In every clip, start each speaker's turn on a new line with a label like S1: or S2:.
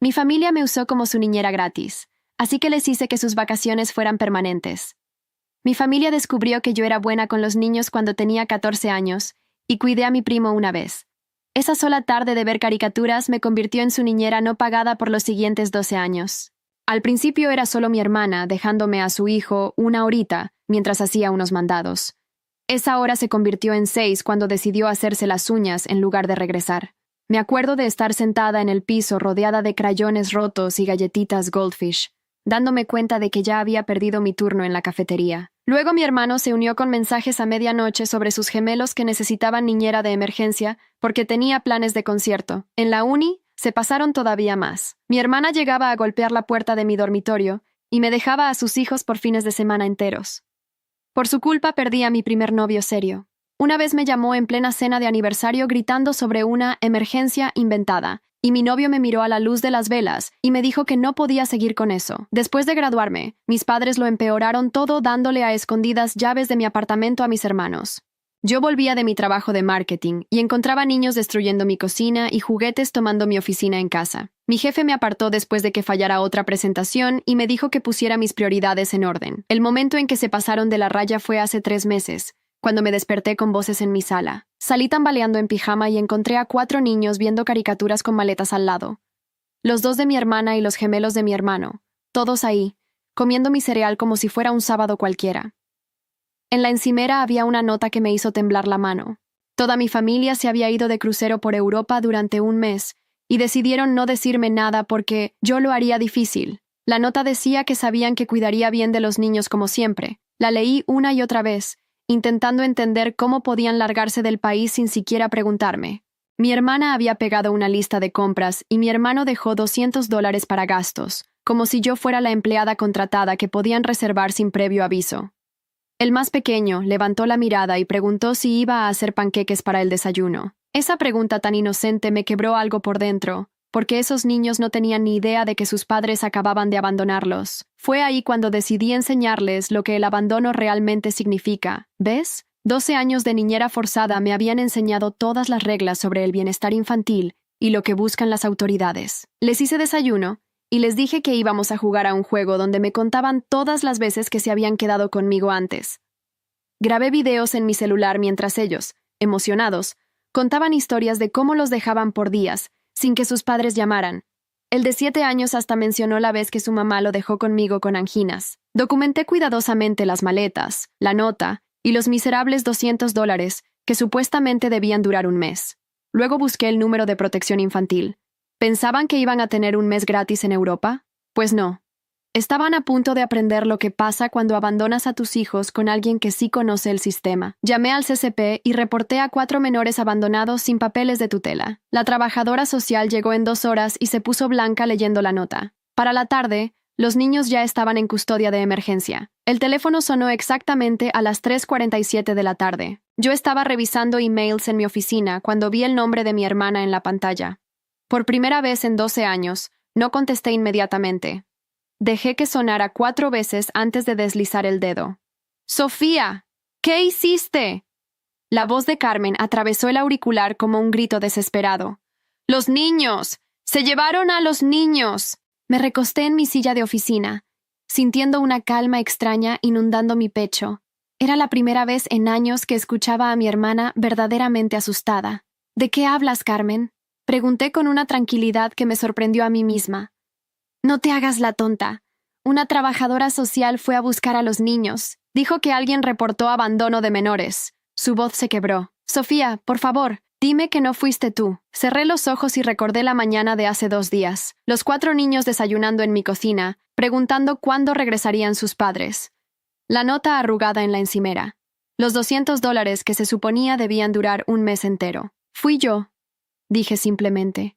S1: Mi familia me usó como su niñera gratis, así que les hice que sus vacaciones fueran permanentes. Mi familia descubrió que yo era buena con los niños cuando tenía 14 años y cuidé a mi primo una vez. Esa sola tarde de ver caricaturas me convirtió en su niñera no pagada por los siguientes 12 años. Al principio era solo mi hermana, dejándome a su hijo una horita mientras hacía unos mandados. Esa hora se convirtió en 6 cuando decidió hacerse las uñas en lugar de regresar. Me acuerdo de estar sentada en el piso rodeada de crayones rotos y galletitas Goldfish, dándome cuenta de que ya había perdido mi turno en la cafetería. Luego mi hermano se unió con mensajes a medianoche sobre sus gemelos que necesitaban niñera de emergencia porque tenía planes de concierto. En la uni, se pasaron todavía más. Mi hermana llegaba a golpear la puerta de mi dormitorio y me dejaba a sus hijos por fines de semana enteros. Por su culpa perdí a mi primer novio serio. Una vez me llamó en plena cena de aniversario gritando sobre una emergencia inventada, y mi novio me miró a la luz de las velas y me dijo que no podía seguir con eso. Después de graduarme, mis padres lo empeoraron todo dándole a escondidas llaves de mi apartamento a mis hermanos. Yo volvía de mi trabajo de marketing y encontraba niños destruyendo mi cocina y juguetes tomando mi oficina en casa. Mi jefe me apartó después de que fallara otra presentación y me dijo que pusiera mis prioridades en orden. El momento en que se pasaron de la raya fue hace 3 meses, cuando me desperté con voces en mi sala. Salí tambaleando en pijama y encontré a 4 niños viendo caricaturas con maletas al lado. Los 2 de mi hermana y los gemelos de mi hermano, todos ahí, comiendo mi cereal como si fuera un sábado cualquiera. En la encimera había una nota que me hizo temblar la mano. Toda mi familia se había ido de crucero por Europa durante un mes, y decidieron no decirme nada porque yo lo haría difícil. La nota decía que sabían que cuidaría bien de los niños como siempre. La leí una y otra vez, intentando entender cómo podían largarse del país sin siquiera preguntarme. Mi hermana había pegado una lista de compras y mi hermano dejó $200 para gastos, como si yo fuera la empleada contratada que podían reservar sin previo aviso. El más pequeño levantó la mirada y preguntó si iba a hacer panqueques para el desayuno. Esa pregunta tan inocente me quebró algo por dentro, porque esos niños no tenían ni idea de que sus padres acababan de abandonarlos. Fue ahí cuando decidí enseñarles lo que el abandono realmente significa. ¿Ves? 12 años de niñera forzada me habían enseñado todas las reglas sobre el bienestar infantil y lo que buscan las autoridades. Les hice desayuno y les dije que íbamos a jugar a un juego donde me contaban todas las veces que se habían quedado conmigo antes. Grabé videos en mi celular mientras ellos, emocionados, contaban historias de cómo los dejaban por días, sin que sus padres llamaran. El de 7 años hasta mencionó la vez que su mamá lo dejó conmigo con anginas. Documenté cuidadosamente las maletas, la nota y los miserables $200 que supuestamente debían durar un mes. Luego busqué el número de protección infantil. ¿Pensaban que iban a tener un mes gratis en Europa? Pues no. Estaban a punto de aprender lo que pasa cuando abandonas a tus hijos con alguien que sí conoce el sistema. Llamé al CCP y reporté a 4 menores abandonados sin papeles de tutela. La trabajadora social llegó en 2 horas y se puso blanca leyendo la nota. Para la tarde, los niños ya estaban en custodia de emergencia. El teléfono sonó exactamente a las 3:47 de la tarde. Yo estaba revisando emails en mi oficina cuando vi el nombre de mi hermana en la pantalla. Por primera vez en 12 años, no contesté inmediatamente. Dejé que sonara 4 veces antes de deslizar el dedo. «¡Sofía! ¿Qué hiciste?» La voz de Carmen atravesó el auricular como un grito desesperado. «¡Los niños! ¡Se llevaron a los niños!» Me recosté en mi silla de oficina, sintiendo una calma extraña inundando mi pecho. Era la primera vez en años que escuchaba a mi hermana verdaderamente asustada. «¿De qué hablas, Carmen?», pregunté con una tranquilidad que me sorprendió a mí misma. «No te hagas la tonta. Una trabajadora social fue a buscar a los niños. Dijo que alguien reportó abandono de menores». Su voz se quebró. «Sofía, por favor, dime que no fuiste tú». Cerré los ojos y recordé la mañana de hace 2 días. Los 4 niños desayunando en mi cocina, preguntando cuándo regresarían sus padres. La nota arrugada en la encimera. Los $200 que se suponía debían durar un mes entero. «Fui yo», dije simplemente.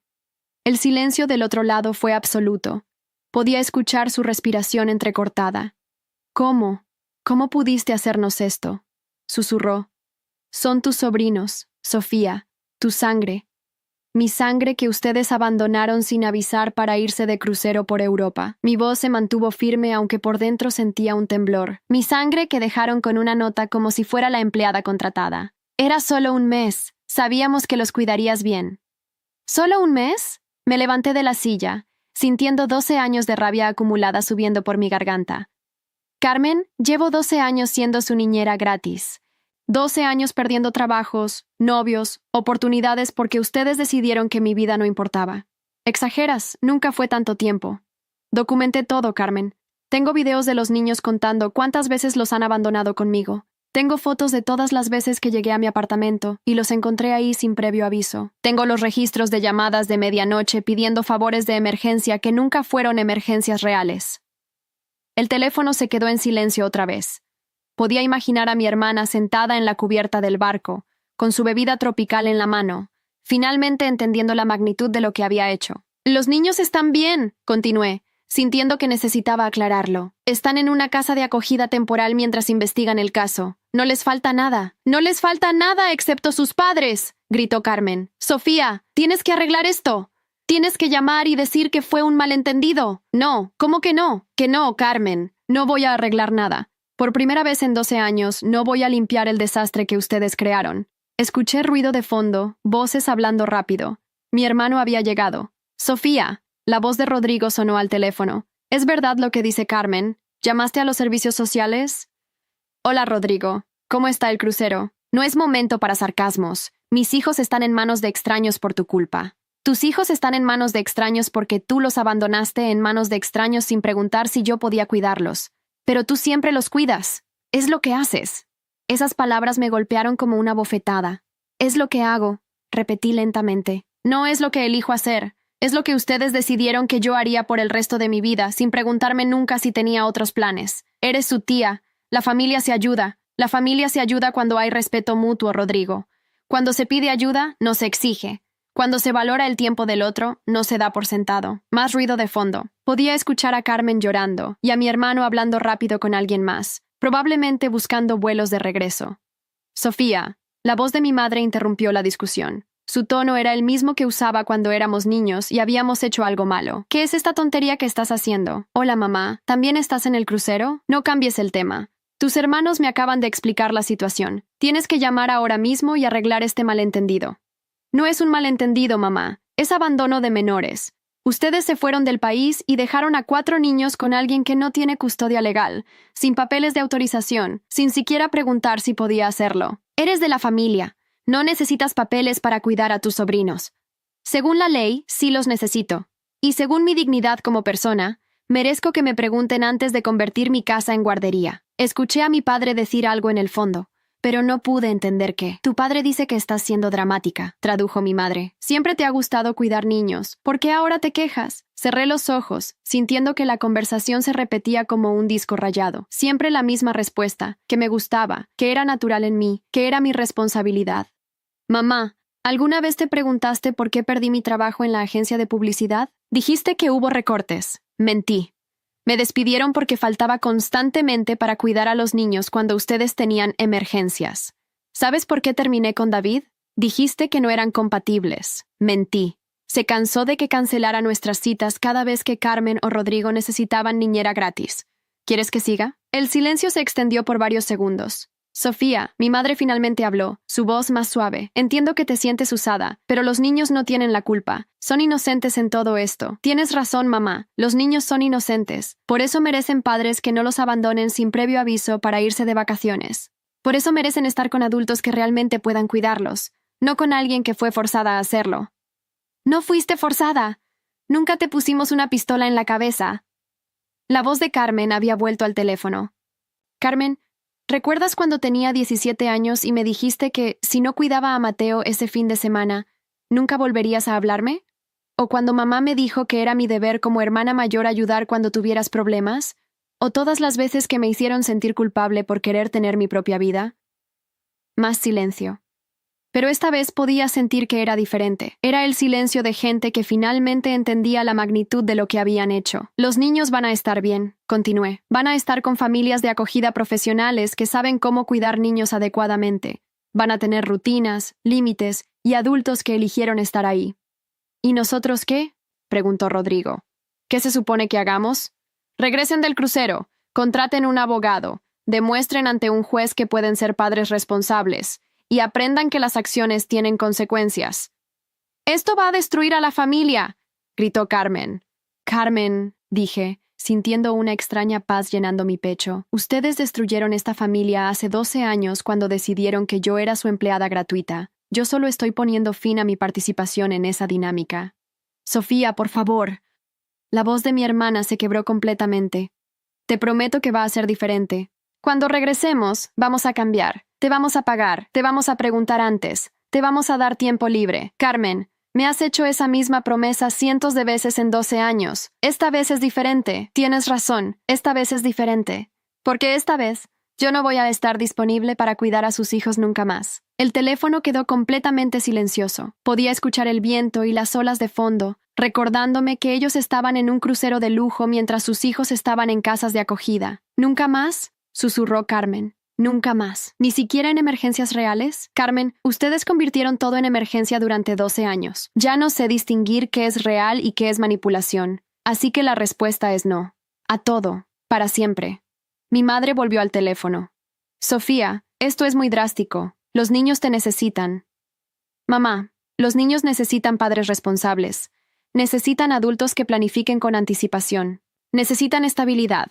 S1: El silencio del otro lado fue absoluto. Podía escuchar su respiración entrecortada. «¿Cómo? ¿Cómo pudiste hacernos esto?», susurró. «Son tus sobrinos, Sofía, tu sangre. Mi sangre que ustedes abandonaron sin avisar para irse de crucero por Europa». Mi voz se mantuvo firme aunque por dentro sentía un temblor. «Mi sangre que dejaron con una nota como si fuera la empleada contratada. Era solo un mes. Sabíamos que los cuidarías bien». «¿Solo un mes?». Me levanté de la silla. sintiendo 12 años de rabia acumulada subiendo por mi garganta. Carmen, llevo 12 años siendo su niñera gratis. 12 años perdiendo trabajos, novios, oportunidades porque ustedes decidieron que mi vida no importaba. Exageras, nunca fue tanto tiempo. Documenté todo, Carmen. Tengo videos de los niños contando cuántas veces los han abandonado conmigo. Tengo fotos de todas las veces que llegué a mi apartamento y los encontré ahí sin previo aviso. Tengo los registros de llamadas de medianoche pidiendo favores de emergencia que nunca fueron emergencias reales. El teléfono se quedó en silencio otra vez. Podía imaginar a mi hermana sentada en la cubierta del barco, con su bebida tropical en la mano, finalmente entendiendo la magnitud de lo que había hecho. «Los niños están bien», continué, sintiendo que necesitaba aclararlo. «Están en una casa de acogida temporal mientras investigan el caso. No les falta nada. No les falta nada excepto sus padres», gritó Carmen. «Sofía, tienes que arreglar esto. Tienes que llamar y decir que fue un malentendido». «No, ¿cómo que no?» «Que no, Carmen. No voy a arreglar nada. Por primera vez en 12 años, no voy a limpiar el desastre que ustedes crearon». Escuché ruido de fondo, voces hablando rápido. Mi hermano había llegado. «Sofía». La voz de Rodrigo sonó al teléfono. «¿Es verdad lo que dice Carmen? ¿Llamaste a los servicios sociales?» «Hola, Rodrigo. ¿Cómo está el crucero?» «No es momento para sarcasmos. Mis hijos están en manos de extraños por tu culpa. Tus hijos están en manos de extraños porque tú los abandonaste en manos de extraños sin preguntar si yo podía cuidarlos. Pero tú siempre los cuidas. Es lo que haces». Esas palabras me golpearon como una bofetada. «Es lo que hago», repetí lentamente. «No es lo que elijo hacer. Es lo que ustedes decidieron que yo haría por el resto de mi vida, sin preguntarme nunca si tenía otros planes. Eres su tía. La familia se ayuda. La familia se ayuda cuando hay respeto mutuo, Rodrigo. Cuando se pide ayuda, no se exige. Cuando se valora el tiempo del otro, no se da por sentado». Más ruido de fondo. Podía escuchar a Carmen llorando y a mi hermano hablando rápido con alguien más, probablemente buscando vuelos de regreso. «Sofía». La voz de mi madre interrumpió la discusión. Su tono era el mismo que usaba cuando éramos niños y habíamos hecho algo malo. «¿Qué es esta tontería que estás haciendo?» «Hola, mamá. ¿También estás en el crucero?» «No cambies el tema. Tus hermanos me acaban de explicar la situación. Tienes que llamar ahora mismo y arreglar este malentendido». «No es un malentendido, mamá. Es abandono de menores. Ustedes se fueron del país y dejaron a 4 niños con alguien que no tiene custodia legal, sin papeles de autorización, sin siquiera preguntar si podía hacerlo. Eres de la familia. No necesitas papeles para cuidar a tus sobrinos. Según la ley, sí los necesito. Y según mi dignidad como persona, merezco que me pregunten antes de convertir mi casa en guardería». Escuché a mi padre decir algo en el fondo, pero no pude entender qué. «Tu padre dice que estás siendo dramática», tradujo mi madre. «Siempre te ha gustado cuidar niños. ¿Por qué ahora te quejas?» Cerré los ojos, sintiendo que la conversación se repetía como un disco rayado. Siempre la misma respuesta, que me gustaba, que era natural en mí, que era mi responsabilidad. «Mamá, ¿alguna vez te preguntaste por qué perdí mi trabajo en la agencia de publicidad? Dijiste que hubo recortes». Mentí. Me despidieron porque faltaba constantemente para cuidar a los niños cuando ustedes tenían emergencias. ¿Sabes por qué terminé con David? Dijiste que no eran compatibles. Mentí. Se cansó de que cancelara nuestras citas cada vez que Carmen o Rodrigo necesitaban niñera gratis. ¿Quieres que siga? El silencio se extendió por varios segundos. «Sofía», mi madre finalmente habló, su voz más suave. «Entiendo que te sientes usada, pero los niños no tienen la culpa. Son inocentes en todo esto. Tienes razón, mamá. Los niños son inocentes. Por eso merecen padres que no los abandonen sin previo aviso para irse de vacaciones. Por eso merecen estar con adultos que realmente puedan cuidarlos, no con alguien que fue forzada a hacerlo». «No fuiste forzada. Nunca te pusimos una pistola en la cabeza». La voz de Carmen había vuelto al teléfono. «Carmen, ¿recuerdas cuando tenía 17 años y me dijiste que, si no cuidaba a Mateo ese fin de semana, nunca volverías a hablarme? ¿O cuando mamá me dijo que era mi deber como hermana mayor ayudar cuando tuvieras problemas? ¿O todas las veces que me hicieron sentir culpable por querer tener mi propia vida?» Más silencio. Pero esta vez podía sentir que era diferente. Era el silencio de gente que finalmente entendía la magnitud de lo que habían hecho. «Los niños van a estar bien», continué. «Van a estar con familias de acogida profesionales que saben cómo cuidar niños adecuadamente. Van a tener rutinas, límites y adultos que eligieron estar ahí». «¿Y nosotros qué?», preguntó Rodrigo. «¿Qué se supone que hagamos? Regresen del crucero, contraten un abogado, demuestren ante un juez que pueden ser padres responsables y aprendan que las acciones tienen consecuencias». «Esto va a destruir a la familia», gritó Carmen. Carmen, dije, sintiendo una extraña paz llenando mi pecho. Ustedes destruyeron esta familia hace 12 años cuando decidieron que yo era su empleada gratuita. Yo solo estoy poniendo fin a mi participación en esa dinámica. Sofía, por favor. La voz de mi hermana se quebró completamente. Te prometo que va a ser diferente. Cuando regresemos, vamos a cambiar. Te vamos a pagar. Te vamos a preguntar antes. Te vamos a dar tiempo libre. Carmen, me has hecho esa misma promesa cientos de veces en 12 años. Esta vez es diferente. Tienes razón. Esta vez es diferente. Porque esta vez, yo no voy a estar disponible para cuidar a sus hijos nunca más. El teléfono quedó completamente silencioso. Podía escuchar el viento y las olas de fondo, recordándome que ellos estaban en un crucero de lujo mientras sus hijos estaban en casas de acogida. ¿Nunca más?, susurró Carmen. Nunca más. ¿Ni siquiera en emergencias reales? Carmen, ustedes convirtieron todo en emergencia durante 12 años. Ya no sé distinguir qué es real y qué es manipulación. Así que la respuesta es no. A todo. Para siempre. Mi madre volvió al teléfono. Sofía, esto es muy drástico. Los niños te necesitan. Mamá, los niños necesitan padres responsables. Necesitan adultos que planifiquen con anticipación. Necesitan estabilidad.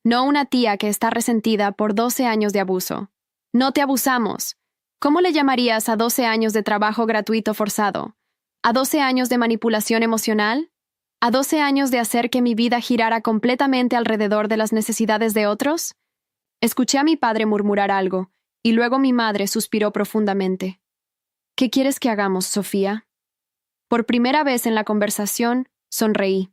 S1: No una tía que está resentida por 12 años de abuso. No te abusamos. ¿Cómo le llamarías a 12 años de trabajo gratuito forzado? ¿A 12 años de manipulación emocional? ¿A 12 años de hacer que mi vida girara completamente alrededor de las necesidades de otros? Escuché a mi padre murmurar algo, y luego mi madre suspiró profundamente. ¿Qué quieres que hagamos, Sofía? Por primera vez en la conversación, sonreí.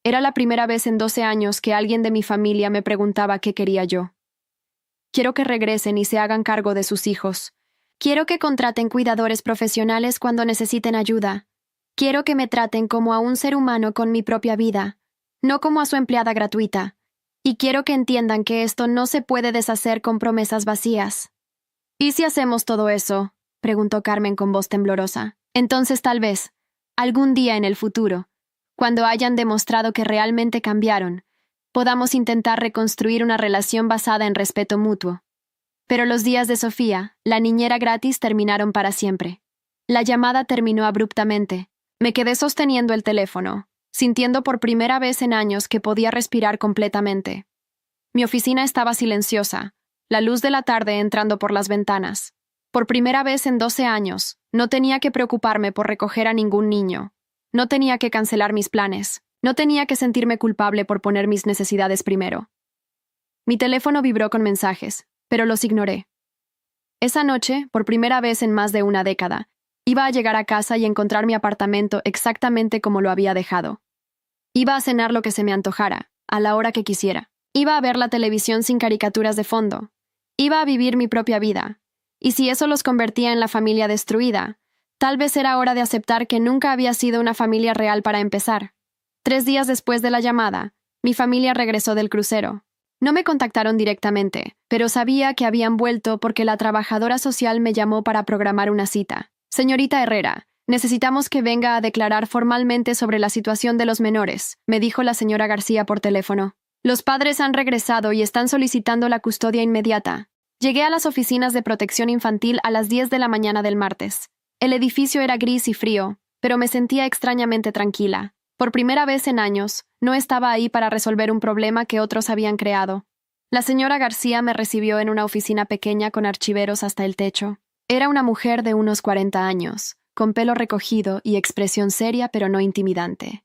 S1: Era la primera vez en 12 años que alguien de mi familia me preguntaba qué quería yo. Quiero que regresen y se hagan cargo de sus hijos. Quiero que contraten cuidadores profesionales cuando necesiten ayuda. Quiero que me traten como a un ser humano con mi propia vida, no como a su empleada gratuita. Y quiero que entiendan que esto no se puede deshacer con promesas vacías. ¿Y si hacemos todo eso?, preguntó Carmen con voz temblorosa. Entonces tal vez, algún día en el futuro, cuando hayan demostrado que realmente cambiaron, podamos intentar reconstruir una relación basada en respeto mutuo. Pero los días de Sofía, la niñera gratis, terminaron para siempre. La llamada terminó abruptamente. Me quedé sosteniendo el teléfono, sintiendo por primera vez en años que podía respirar completamente. Mi oficina estaba silenciosa, la luz de la tarde entrando por las ventanas. Por primera vez en 12 años, no tenía que preocuparme por recoger a ningún niño. No tenía que cancelar mis planes. No tenía que sentirme culpable por poner mis necesidades primero. Mi teléfono vibró con mensajes, pero los ignoré. Esa noche, por primera vez en más de una década, iba a llegar a casa y encontrar mi apartamento exactamente como lo había dejado. Iba a cenar lo que se me antojara, a la hora que quisiera. Iba a ver la televisión sin caricaturas de fondo. Iba a vivir mi propia vida. Y si eso los convertía en la familia destruida, tal vez era hora de aceptar que nunca había sido una familia real para empezar. 3 días después de la llamada, mi familia regresó del crucero. No me contactaron directamente, pero sabía que habían vuelto porque la trabajadora social me llamó para programar una cita. Señorita Herrera, necesitamos que venga a declarar formalmente sobre la situación de los menores, me dijo la señora García por teléfono. Los padres han regresado y están solicitando la custodia inmediata. Llegué a las oficinas de protección infantil a las 10 de la mañana del martes. El edificio era gris y frío, pero me sentía extrañamente tranquila. Por primera vez en años, no estaba ahí para resolver un problema que otros habían creado. La señora García me recibió en una oficina pequeña con archiveros hasta el techo. Era una mujer de unos 40 años, con pelo recogido y expresión seria pero no intimidante.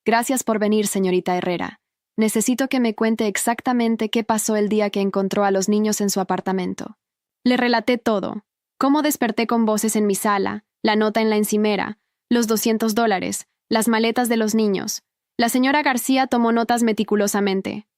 S1: Gracias por venir, señorita Herrera. Necesito que me cuente exactamente qué pasó el día que encontró a los niños en su apartamento. Le relaté todo. Cómo desperté con voces en mi sala, la nota en la encimera, los $200, las maletas de los niños. La señora García tomó notas meticulosamente.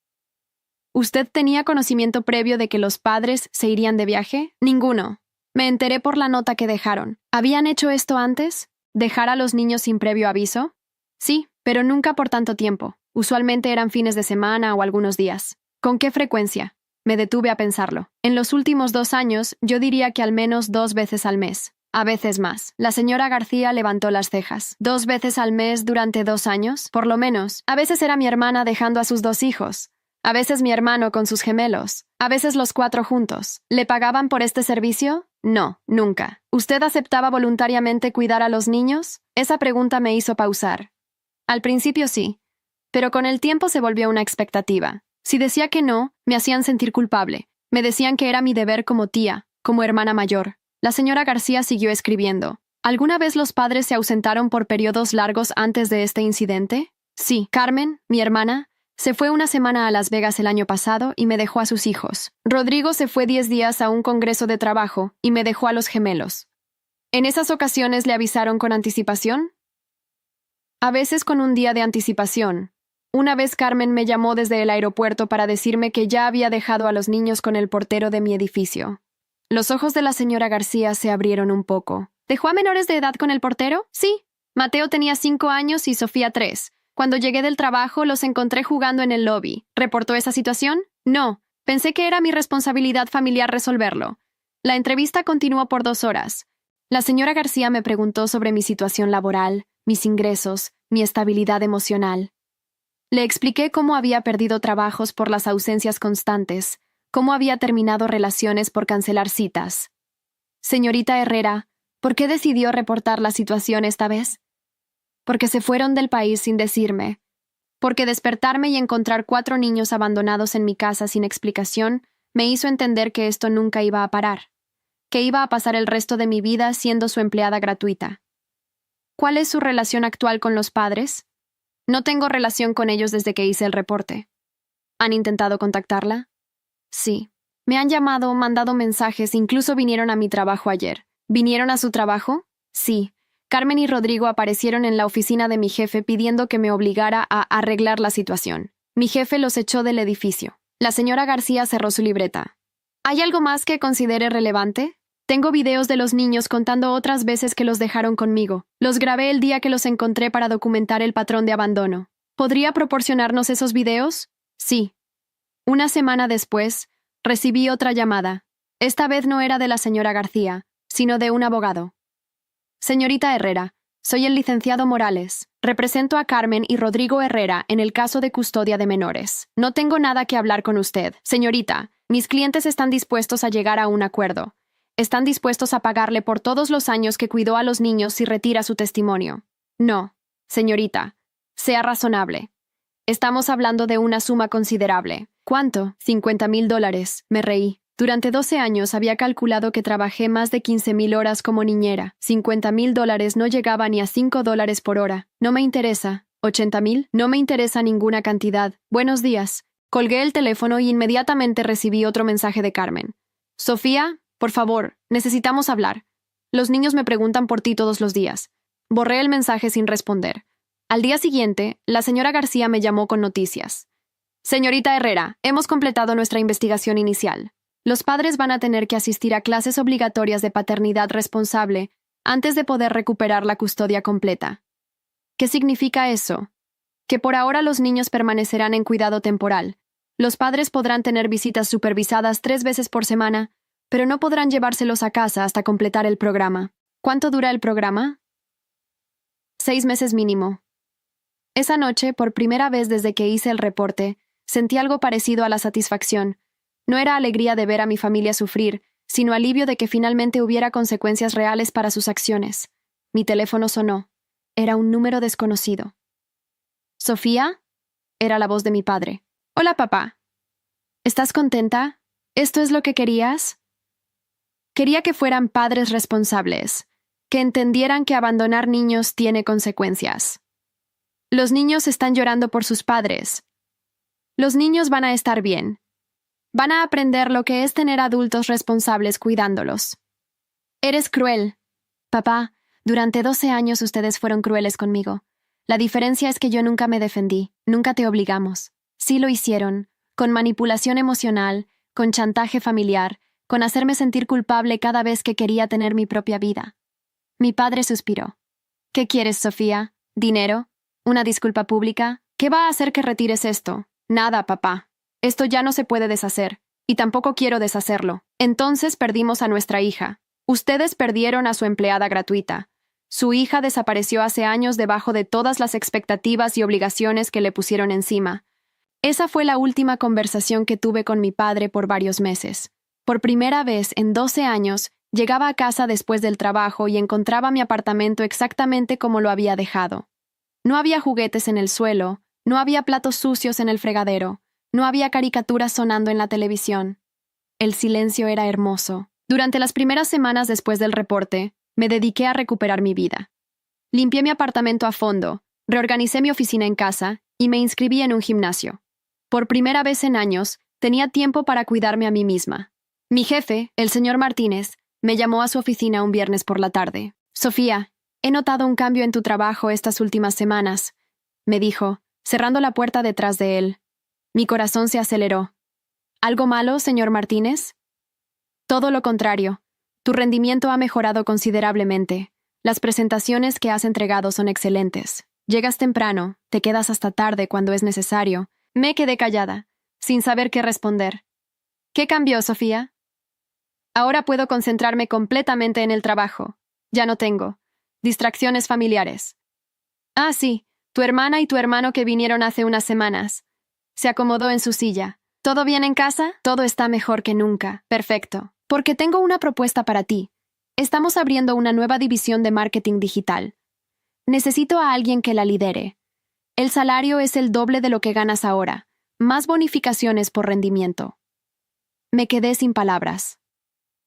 S1: ¿Usted tenía conocimiento previo de que los padres se irían de viaje? Ninguno. Me enteré por la nota que dejaron. ¿Habían hecho esto antes? ¿Dejar a los niños sin previo aviso? Sí, pero nunca por tanto tiempo. Usualmente eran fines de semana o algunos días. ¿Con qué frecuencia? Me detuve a pensarlo. En los últimos 2 años, yo diría que al menos 2 veces al mes. A veces más. La señora García levantó las cejas. ¿2 veces al mes durante 2 años? Por lo menos. A veces era mi hermana dejando a sus 2 hijos. A veces mi hermano con sus gemelos. A veces los 4 juntos. ¿Le pagaban por este servicio? No, nunca. ¿Usted aceptaba voluntariamente cuidar a los niños? Esa pregunta me hizo pausar. Al principio sí. Pero con el tiempo se volvió una expectativa. Si decía que no, me hacían sentir culpable. Me decían que era mi deber como tía, como hermana mayor. La señora García siguió escribiendo. ¿Alguna vez los padres se ausentaron por periodos largos antes de este incidente? Sí, Carmen, mi hermana, se fue una semana a Las Vegas el año pasado y me dejó a sus hijos. Rodrigo se fue 10 días a un congreso de trabajo y me dejó a los gemelos. ¿En esas ocasiones le avisaron con anticipación? A veces con un día de anticipación. Una vez Carmen me llamó desde el aeropuerto para decirme que ya había dejado a los niños con el portero de mi edificio. Los ojos de la señora García se abrieron un poco. ¿Dejó a menores de edad con el portero? Sí. Mateo tenía 5 años y Sofía 3. Cuando llegué del trabajo, los encontré jugando en el lobby. ¿Reportó esa situación? No. Pensé que era mi responsabilidad familiar resolverlo. La entrevista continuó por 2 horas. La señora García me preguntó sobre mi situación laboral, mis ingresos, mi estabilidad emocional. Le expliqué cómo había perdido trabajos por las ausencias constantes, cómo había terminado relaciones por cancelar citas. Señorita Herrera, ¿por qué decidió reportar la situación esta vez? Porque se fueron del país sin decirme. Porque despertarme y encontrar 4 niños abandonados en mi casa sin explicación me hizo entender que esto nunca iba a parar, que iba a pasar el resto de mi vida siendo su empleada gratuita. ¿Cuál es su relación actual con los padres? No tengo relación con ellos desde que hice el reporte. ¿Han intentado contactarla? Sí. Me han llamado, mandado mensajes, incluso vinieron a mi trabajo ayer. ¿Vinieron a su trabajo? Sí. Carmen y Rodrigo aparecieron en la oficina de mi jefe pidiendo que me obligara a arreglar la situación. Mi jefe los echó del edificio. La señora García cerró su libreta. ¿Hay algo más que considere relevante? Tengo videos de los niños contando otras veces que los dejaron conmigo. Los grabé el día que los encontré para documentar el patrón de abandono. ¿Podría proporcionarnos esos videos? Sí. Una semana después, recibí otra llamada. Esta vez no era de la señora García, sino de un abogado. Señorita Herrera, soy el licenciado Morales. Represento a Carmen y Rodrigo Herrera en el caso de custodia de menores. No tengo nada que hablar con usted. Señorita, mis clientes están dispuestos a llegar a un acuerdo. Están dispuestos a pagarle por todos los años que cuidó a los niños si retira su testimonio. No, señorita, sea razonable. Estamos hablando de una suma considerable. ¿Cuánto? $50,000, me reí. Durante 12 años había calculado que trabajé más de 15,000 horas como niñera. $50,000 no llegaba ni a $5 por hora. No me interesa. ¿80,000? No me interesa ninguna cantidad. Buenos días. Colgué el teléfono y inmediatamente recibí otro mensaje de Carmen. Sofía, por favor, necesitamos hablar. Los niños me preguntan por ti todos los días. Borré el mensaje sin responder. Al día siguiente, la señora García me llamó con noticias. Señorita Herrera, hemos completado nuestra investigación inicial. Los padres van a tener que asistir a clases obligatorias de paternidad responsable antes de poder recuperar la custodia completa. ¿Qué significa eso? Que por ahora los niños permanecerán en cuidado temporal. Los padres podrán tener visitas supervisadas 3 veces por semana, pero no podrán llevárselos a casa hasta completar el programa. ¿Cuánto dura el programa? 6 meses mínimo. Esa noche, por primera vez desde que hice el reporte, sentí algo parecido a la satisfacción. No era alegría de ver a mi familia sufrir, sino alivio de que finalmente hubiera consecuencias reales para sus acciones. Mi teléfono sonó. Era un número desconocido. ¿Sofía? Era la voz de mi padre. Hola, papá. ¿Estás contenta? ¿Esto es lo que querías? Quería que fueran padres responsables, que entendieran que abandonar niños tiene consecuencias. Los niños están llorando por sus padres. Los niños van a estar bien. Van a aprender lo que es tener adultos responsables cuidándolos. Eres cruel. Papá, durante 12 años ustedes fueron crueles conmigo. La diferencia es que yo nunca me defendí, nunca te obligamos. Sí lo hicieron, con manipulación emocional, con chantaje familiar, con hacerme sentir culpable cada vez que quería tener mi propia vida. Mi padre suspiró. ¿Qué quieres, Sofía? ¿Dinero? ¿Una disculpa pública? ¿Qué va a hacer que retires esto? Nada, papá. Esto ya no se puede deshacer, y tampoco quiero deshacerlo. Entonces perdimos a nuestra hija. Ustedes perdieron a su empleada gratuita. Su hija desapareció hace años debajo de todas las expectativas y obligaciones que le pusieron encima. Esa fue la última conversación que tuve con mi padre por varios meses. Por primera vez en 12 años, llegaba a casa después del trabajo y encontraba mi apartamento exactamente como lo había dejado. No había juguetes en el suelo, No había platos sucios en el fregadero. No había caricaturas sonando en la televisión. El silencio era hermoso. Durante las primeras semanas después del reporte, me dediqué a recuperar mi vida. Limpié mi apartamento a fondo, reorganicé mi oficina en casa y me inscribí en un gimnasio. Por primera vez en años, tenía tiempo para cuidarme a mí misma. Mi jefe, el señor Martínez, me llamó a su oficina un viernes por la tarde. «Sofía, he notado un cambio en tu trabajo estas últimas semanas», me dijo, cerrando la puerta detrás de él. Mi corazón se aceleró. «¿Algo malo, señor Martínez?» «Todo lo contrario. Tu rendimiento ha mejorado considerablemente. Las presentaciones que has entregado son excelentes. Llegas temprano, te quedas hasta tarde cuando es necesario». Me quedé callada, sin saber qué responder. «¿Qué cambió, Sofía?» «Ahora puedo concentrarme completamente en el trabajo. Ya no tengo distracciones familiares». «Ah, sí, tu hermana y tu hermano que vinieron hace unas semanas». Se acomodó en su silla. «¿Todo bien en casa?» «Todo está mejor que nunca». «Perfecto. Porque tengo una propuesta para ti. Estamos abriendo una nueva división de marketing digital. Necesito a alguien que la lidere. El salario es el doble de lo que ganas ahora, más bonificaciones por rendimiento». Me quedé sin palabras.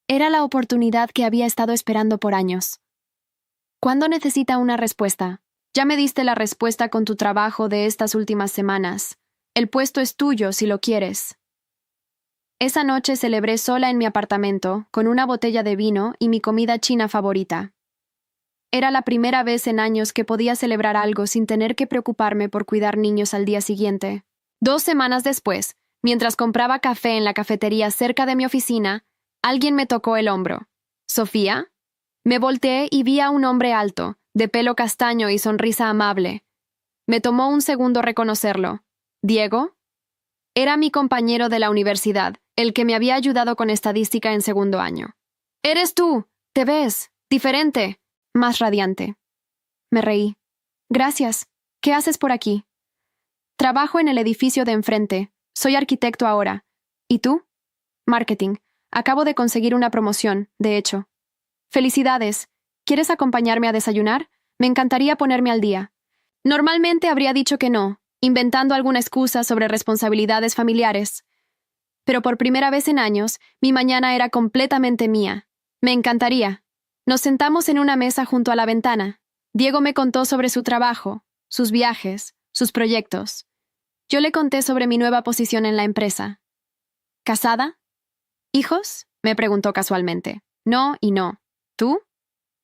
S1: Era la oportunidad que había estado esperando por años. ¿Cuándo necesita una respuesta? Ya me diste la respuesta con tu trabajo de estas últimas semanas. El puesto es tuyo si lo quieres. Esa noche celebré sola en mi apartamento, con una botella de vino y mi comida china favorita. Era la primera vez en años que podía celebrar algo sin tener que preocuparme por cuidar niños al día siguiente. 2 semanas después, mientras compraba café en la cafetería cerca de mi oficina, alguien me tocó el hombro. «¿Sofía?» Me volteé y vi a un hombre alto, de pelo castaño y sonrisa amable. Me tomó un segundo reconocerlo. ¿Diego? Era mi compañero de la universidad, el que me había ayudado con estadística en segundo año. «¡Eres tú! Te ves diferente, más radiante». Me reí. «Gracias. ¿Qué haces por aquí?» «Trabajo en el edificio de enfrente. Soy arquitecto ahora. ¿Y tú?» «Marketing. Acabo de conseguir una promoción, de hecho». «Felicidades. ¿Quieres acompañarme a desayunar? Me encantaría ponerme al día». Normalmente habría dicho que no, inventando alguna excusa sobre responsabilidades familiares. Pero por primera vez en años, mi mañana era completamente mía. Me encantaría. Nos sentamos en una mesa junto a la ventana. Diego me contó sobre su trabajo, sus viajes, sus proyectos. Yo le conté sobre mi nueva posición en la empresa. ¿Casada? ¿Hijos?, me preguntó casualmente. No y no. ¿Tú?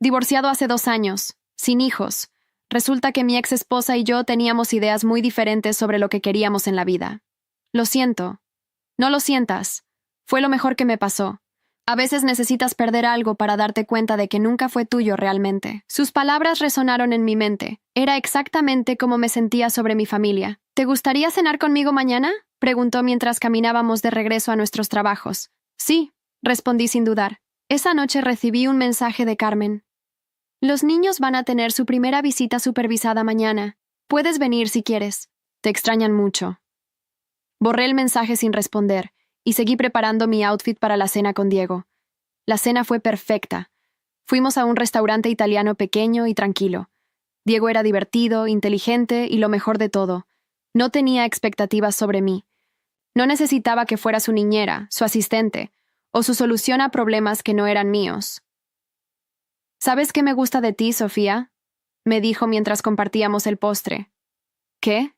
S1: Divorciado hace 2 años, sin hijos. Resulta que mi ex esposa y yo teníamos ideas muy diferentes sobre lo que queríamos en la vida. Lo siento. No lo sientas. Fue lo mejor que me pasó. A veces necesitas perder algo para darte cuenta de que nunca fue tuyo realmente. Sus palabras resonaron en mi mente. Era exactamente como me sentía sobre mi familia. ¿Te gustaría cenar conmigo mañana?, preguntó mientras caminábamos de regreso a nuestros trabajos. Sí, respondí sin dudar. Esa noche recibí un mensaje de Carmen. «Los niños van a tener su primera visita supervisada mañana. Puedes venir si quieres. Te extrañan mucho». Borré el mensaje sin responder y seguí preparando mi outfit para la cena con Diego. La cena fue perfecta. Fuimos a un restaurante italiano pequeño y tranquilo. Diego era divertido, inteligente y lo mejor de todo. No tenía expectativas sobre mí. No necesitaba que fuera su niñera, su asistente, o su solución a problemas que no eran míos. «¿Sabes qué me gusta de ti, Sofía?», me dijo mientras compartíamos el postre. «¿Qué?».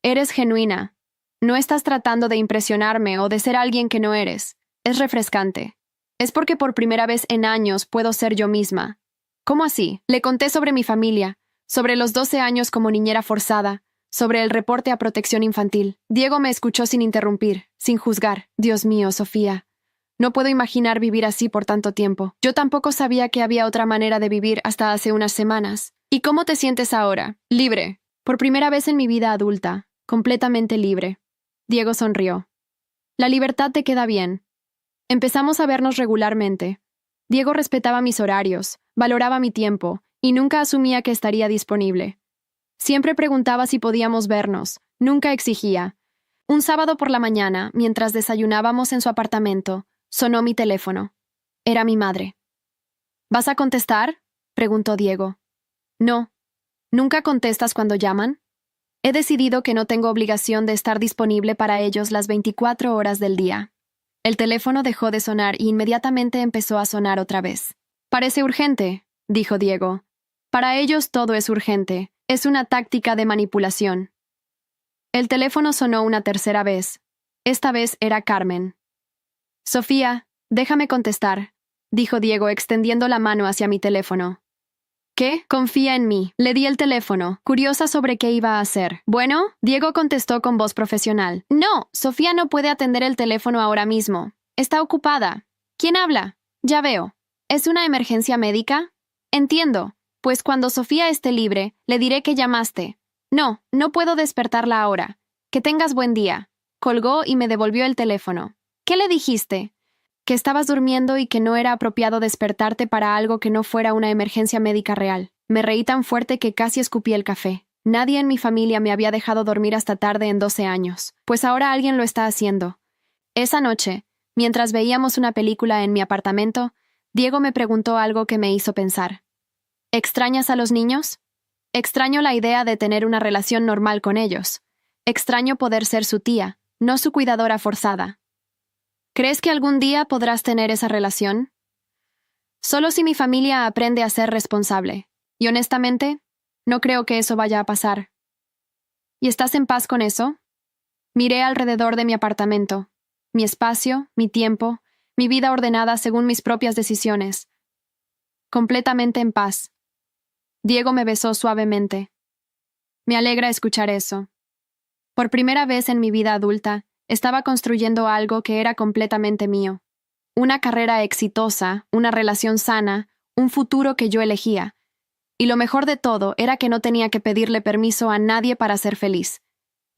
S1: «Eres genuina. No estás tratando de impresionarme o de ser alguien que no eres. Es refrescante. Es porque por primera vez en años puedo ser yo misma». «¿Cómo así?». Le conté sobre mi familia, sobre los 12 años como niñera forzada, sobre el reporte a protección infantil. Diego me escuchó sin interrumpir, sin juzgar. «Dios mío, Sofía. No puedo imaginar vivir así por tanto tiempo. Yo tampoco sabía que había otra manera de vivir hasta hace unas semanas. ¿Y cómo te sientes ahora?». «Libre. Por primera vez en mi vida adulta. Completamente libre». Diego sonrió. «La libertad te queda bien». Empezamos a vernos regularmente. Diego respetaba mis horarios, valoraba mi tiempo, y nunca asumía que estaría disponible. Siempre preguntaba si podíamos vernos, nunca exigía. Un sábado por la mañana, mientras desayunábamos en su apartamento, sonó mi teléfono. Era mi madre. «¿Vas a contestar?», preguntó Diego. «No. ¿Nunca contestas cuando llaman?». He decidido que no tengo obligación de estar disponible para ellos las 24 horas del día. El teléfono dejó de sonar y inmediatamente empezó a sonar otra vez. Parece urgente, dijo Diego. Para ellos todo es urgente. Es una táctica de manipulación. El teléfono sonó una tercera vez. Esta vez era Carmen. Sofía, déjame contestar, dijo Diego extendiendo la mano hacia mi teléfono. ¿Qué? Confía en mí. Le di el teléfono, curiosa sobre qué iba a hacer. Bueno, Diego contestó con voz profesional. No, Sofía no puede atender el teléfono ahora mismo. Está ocupada. ¿Quién habla? Ya veo. ¿Es una emergencia médica? Entiendo. Pues cuando Sofía esté libre, le diré que llamaste. No, no puedo despertarla ahora. Que tengas buen día. Colgó y me devolvió el teléfono. ¿Qué le dijiste? Que estabas durmiendo y que no era apropiado despertarte para algo que no fuera una emergencia médica real. Me reí tan fuerte que casi escupí el café. Nadie en mi familia me había dejado dormir hasta tarde en 12 años. Pues ahora alguien lo está haciendo. Esa noche, mientras veíamos una película en mi apartamento, Diego me preguntó algo que me hizo pensar. ¿Extrañas a los niños? Extraño la idea de tener una relación normal con ellos. Extraño poder ser su tía, no su cuidadora forzada. ¿Crees que algún día podrás tener esa relación? Solo si mi familia aprende a ser responsable. Y honestamente, no creo que eso vaya a pasar. ¿Y estás en paz con eso? Miré alrededor de mi apartamento. Mi espacio, mi tiempo, mi vida ordenada según mis propias decisiones. Completamente en paz. Diego me besó suavemente. Me alegra escuchar eso. Por primera vez en mi vida adulta, estaba construyendo algo que era completamente mío. Una carrera exitosa, una relación sana, un futuro que yo elegía. Y lo mejor de todo era que no tenía que pedirle permiso a nadie para ser feliz.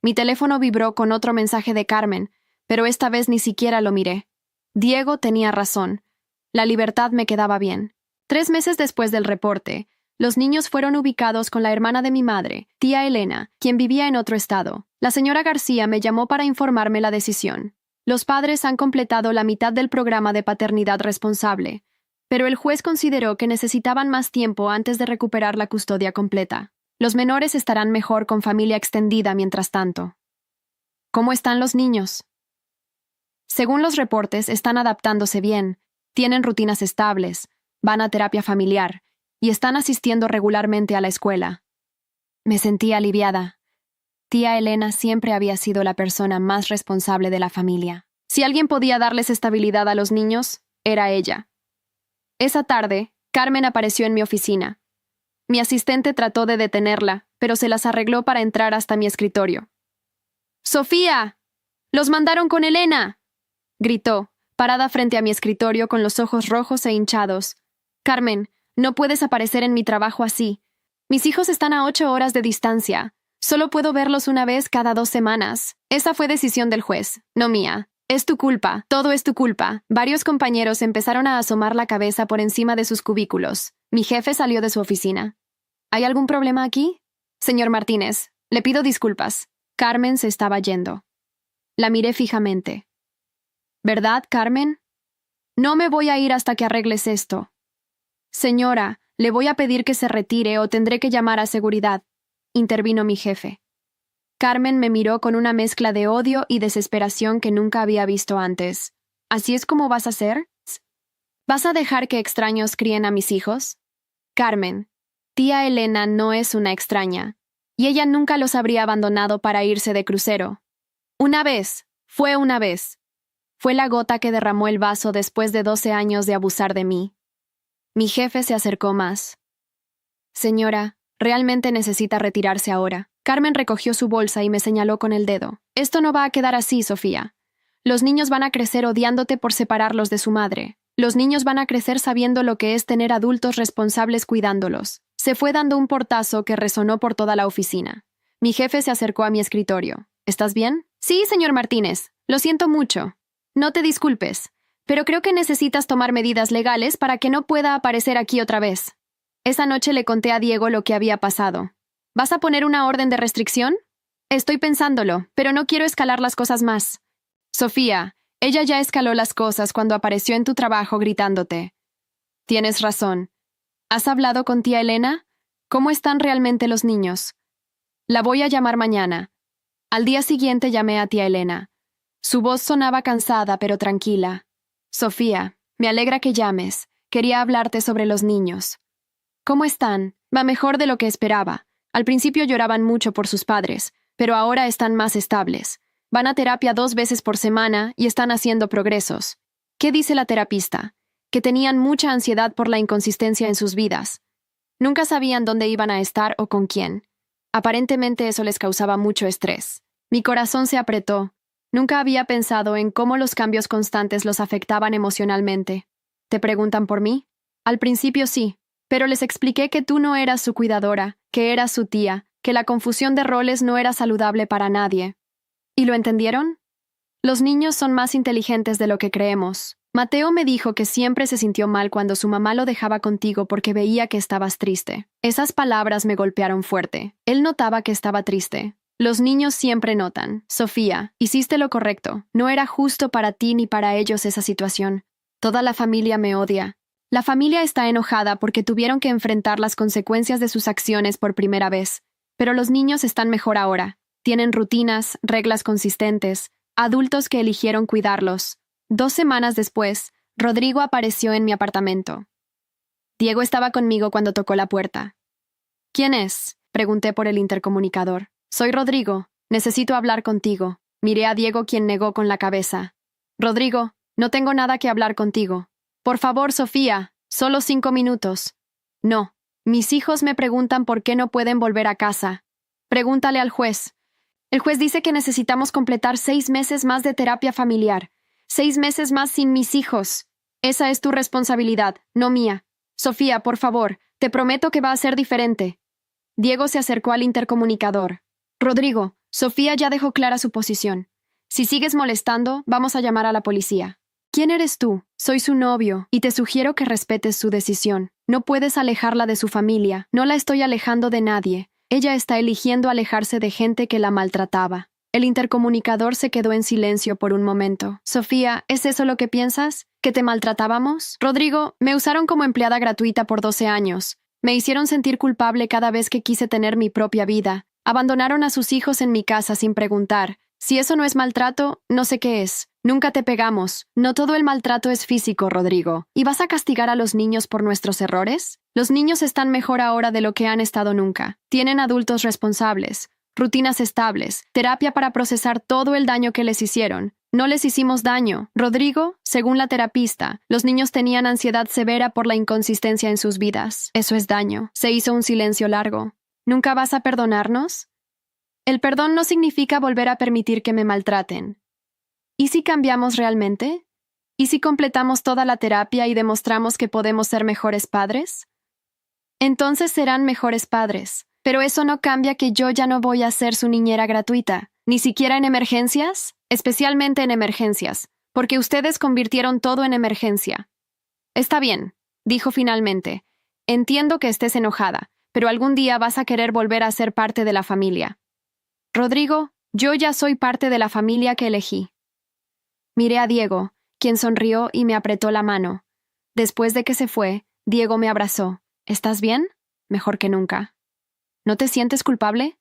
S1: Mi teléfono vibró con otro mensaje de Carmen, pero esta vez ni siquiera lo miré. Diego tenía razón. La libertad me quedaba bien. 3 meses después del reporte, los niños fueron ubicados con la hermana de mi madre, tía Elena, quien vivía en otro estado. La señora García me llamó para informarme la decisión. Los padres han completado la mitad del programa de paternidad responsable, pero el juez consideró que necesitaban más tiempo antes de recuperar la custodia completa. Los menores estarán mejor con familia extendida mientras tanto. ¿Cómo están los niños? Según los reportes, están adaptándose bien, tienen rutinas estables, van a terapia familiar y están asistiendo regularmente a la escuela. Me sentí aliviada. Tía Elena siempre había sido la persona más responsable de la familia. Si alguien podía darles estabilidad a los niños, era ella. Esa tarde, Carmen apareció en mi oficina. Mi asistente trató de detenerla, pero se las arregló para entrar hasta mi escritorio. ¡Sofía! ¡Los mandaron con Elena!, gritó, parada frente a mi escritorio con los ojos rojos e hinchados. Carmen, no puedes aparecer en mi trabajo así. Mis hijos están a 8 horas de distancia. Solo puedo verlos una vez cada 2 semanas. Esa fue decisión del juez, no mía. Es tu culpa, todo es tu culpa. Varios compañeros empezaron a asomar la cabeza por encima de sus cubículos. Mi jefe salió de su oficina. ¿Hay algún problema aquí? Señor Martínez, le pido disculpas. Carmen se estaba yendo. La miré fijamente. ¿Verdad, Carmen? No me voy a ir hasta que arregles esto. Señora, le voy a pedir que se retire o tendré que llamar a seguridad, intervino mi jefe. Carmen me miró con una mezcla de odio y desesperación que nunca había visto antes. ¿Así es como vas a hacer? ¿Vas a dejar que extraños críen a mis hijos? Carmen, tía Elena no es una extraña, y ella nunca los habría abandonado para irse de crucero. Una vez, fue una vez. Fue la gota que derramó el vaso después de 12 años de abusar de mí. Mi jefe se acercó más. Señora, realmente necesita retirarse ahora. Carmen recogió su bolsa y me señaló con el dedo. Esto no va a quedar así, Sofía. Los niños van a crecer odiándote por separarlos de su madre. Los niños van a crecer sabiendo lo que es tener adultos responsables cuidándolos. Se fue dando un portazo que resonó por toda la oficina. Mi jefe se acercó a mi escritorio. ¿Estás bien? Sí, señor Martínez. Lo siento mucho. No te disculpes, pero creo que necesitas tomar medidas legales para que no pueda aparecer aquí otra vez. Esa noche le conté a Diego lo que había pasado. ¿Vas a poner una orden de restricción? Estoy pensándolo, pero no quiero escalar las cosas más. Sofía, ella ya escaló las cosas cuando apareció en tu trabajo gritándote. Tienes razón. ¿Has hablado con tía Elena? ¿Cómo están realmente los niños? La voy a llamar mañana. Al día siguiente llamé a tía Elena. Su voz sonaba cansada pero tranquila. Sofía, me alegra que llames. Quería hablarte sobre los niños. ¿Cómo están? Va mejor de lo que esperaba. Al principio lloraban mucho por sus padres, pero ahora están más estables. Van a terapia 2 veces por semana y están haciendo progresos. ¿Qué dice la terapista? Que tenían mucha ansiedad por la inconsistencia en sus vidas. Nunca sabían dónde iban a estar o con quién. Aparentemente eso les causaba mucho estrés. Mi corazón se apretó. Nunca había pensado en cómo los cambios constantes los afectaban emocionalmente. ¿Te preguntan por mí? Al principio sí, pero les expliqué que tú no eras su cuidadora, que eras su tía, que la confusión de roles no era saludable para nadie. ¿Y lo entendieron? Los niños son más inteligentes de lo que creemos. Mateo me dijo que siempre se sintió mal cuando su mamá lo dejaba contigo porque veía que estabas triste. Esas palabras me golpearon fuerte. Él notaba que estaba triste. Los niños siempre notan. Sofía, hiciste lo correcto. No era justo para ti ni para ellos esa situación. Toda la familia me odia. La familia está enojada porque tuvieron que enfrentar las consecuencias de sus acciones por primera vez. Pero los niños están mejor ahora. Tienen rutinas, reglas consistentes, adultos que eligieron cuidarlos. 2 semanas después, Rodrigo apareció en mi apartamento. Diego estaba conmigo cuando tocó la puerta. ¿Quién es?, pregunté por el intercomunicador. Soy Rodrigo. Necesito hablar contigo. Miré a Diego, quien negó con la cabeza. Rodrigo, no tengo nada que hablar contigo. Por favor, Sofía, solo 5 minutos. No. Mis hijos me preguntan por qué no pueden volver a casa. Pregúntale al juez. El juez dice que necesitamos completar 6 meses más de terapia familiar. 6 meses más sin mis hijos. Esa es tu responsabilidad, no mía. Sofía, por favor, te prometo que va a ser diferente. Diego se acercó al intercomunicador. Rodrigo, Sofía ya dejó clara su posición. Si sigues molestando, vamos a llamar a la policía. ¿Quién eres tú? Soy su novio, y te sugiero que respetes su decisión. No puedes alejarla de su familia. No la estoy alejando de nadie. Ella está eligiendo alejarse de gente que la maltrataba. El intercomunicador se quedó en silencio por un momento. Sofía, ¿es eso lo que piensas? ¿Que te maltratábamos? Rodrigo, me usaron como empleada gratuita por 12 años. Me hicieron sentir culpable cada vez que quise tener mi propia vida. Abandonaron a sus hijos en mi casa sin preguntar. Si eso no es maltrato, no sé qué es. Nunca te pegamos. No todo el maltrato es físico, Rodrigo. ¿Y vas a castigar a los niños por nuestros errores? Los niños están mejor ahora de lo que han estado nunca. Tienen adultos responsables, rutinas estables, terapia para procesar todo el daño que les hicieron. No les hicimos daño. Rodrigo, según la terapista, los niños tenían ansiedad severa por la inconsistencia en sus vidas. Eso es daño. Se hizo un silencio largo. ¿Nunca vas a perdonarnos? El perdón no significa volver a permitir que me maltraten. ¿Y si cambiamos realmente? ¿Y si completamos toda la terapia y demostramos que podemos ser mejores padres? Entonces serán mejores padres. Pero eso no cambia que yo ya no voy a ser su niñera gratuita, ni siquiera en emergencias, especialmente en emergencias, porque ustedes convirtieron todo en emergencia. Está bien, dijo finalmente. Entiendo que estés enojada, pero algún día vas a querer volver a ser parte de la familia. Rodrigo, yo ya soy parte de la familia que elegí. Miré a Diego, quien sonrió y me apretó la mano. Después de que se fue, Diego me abrazó. ¿Estás bien? Mejor que nunca. ¿No te sientes culpable?